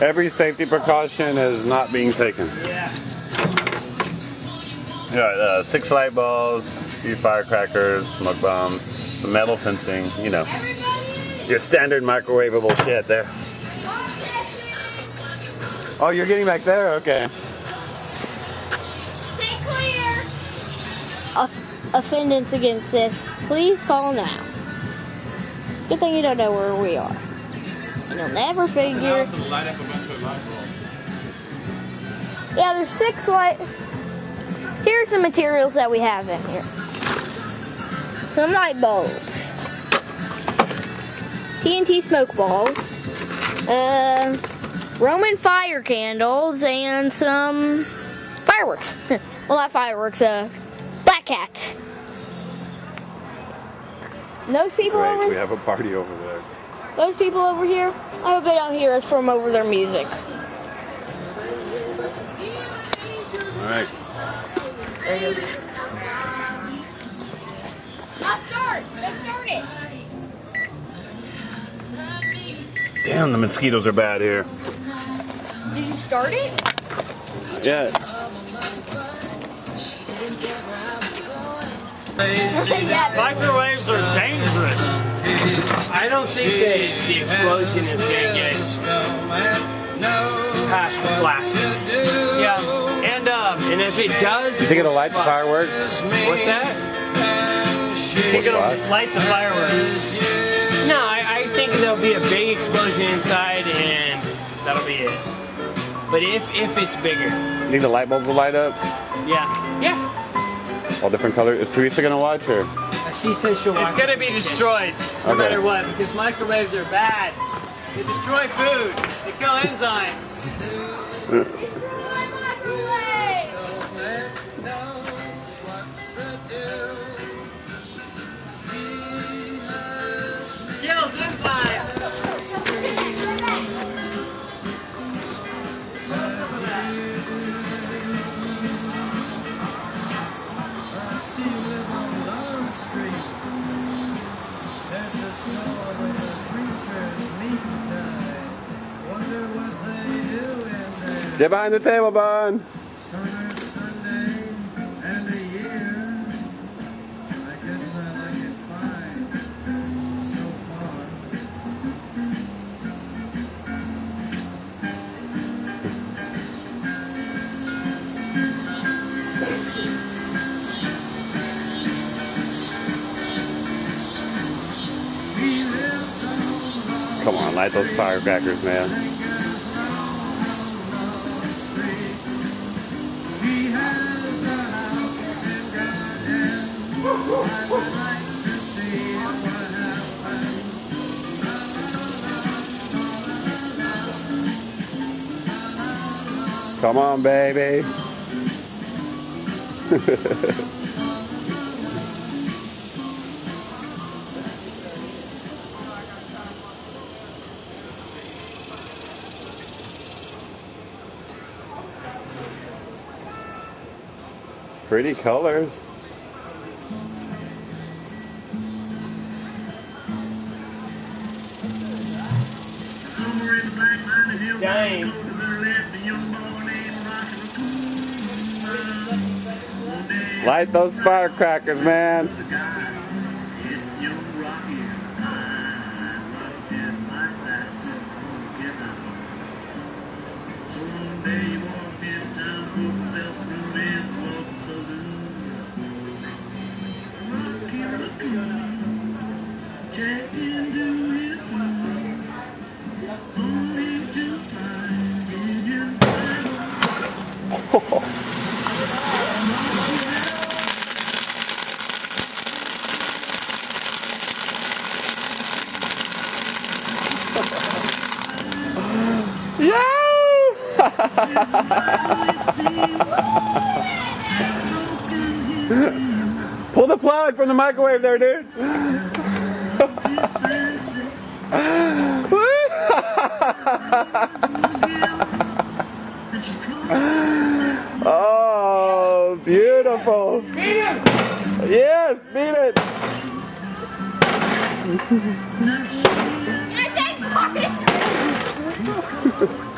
Every safety precaution is not being taken. Yeah. You got 6 light bulbs, a few firecrackers, smoke bombs, some metal fencing, you know. Your standard microwavable shit there. Oh, you're getting back there? Okay. Stay clear. Offendance against this, please call now. Good thing you don't know where we are. And you'll never figure. Yeah, there's 6 light. Here's the materials that we have in here. Some light bulbs. TNT smoke balls. Roman fire candles and some fireworks. Well, not fireworks, black cats. And those people Great, over we have a party over there. Those people over here, I hope they don't hear us from over their music. Alright. There you go. Let's start it. Damn, the mosquitoes are bad here. Did you start it? Yeah. Yeah. Microwaves are dangerous. I don't think that the explosion is going to get past the plastic. Yeah, and if it does, You think it'll light the fireworks? what's that? You think it'll light the fireworks? No, I think there'll be a big explosion inside, and that'll be it. But if it's bigger, You think the light bulbs will light up? yeah. All different colors? Is Teresa gonna watch or? She says she'll watch. It's gonna be destroyed no Okay. matter what, because microwaves are bad. They destroy food. They kill enzymes. Kills enzymes. Get behind the table, Bun. Come on, light those firecrackers, man. Come on, baby. Pretty colors. Dang. Light those firecrackers, man. Pull the plug from the microwave there, dude. Oh, beautiful. Beat him! Yes, beat it. Can I take part?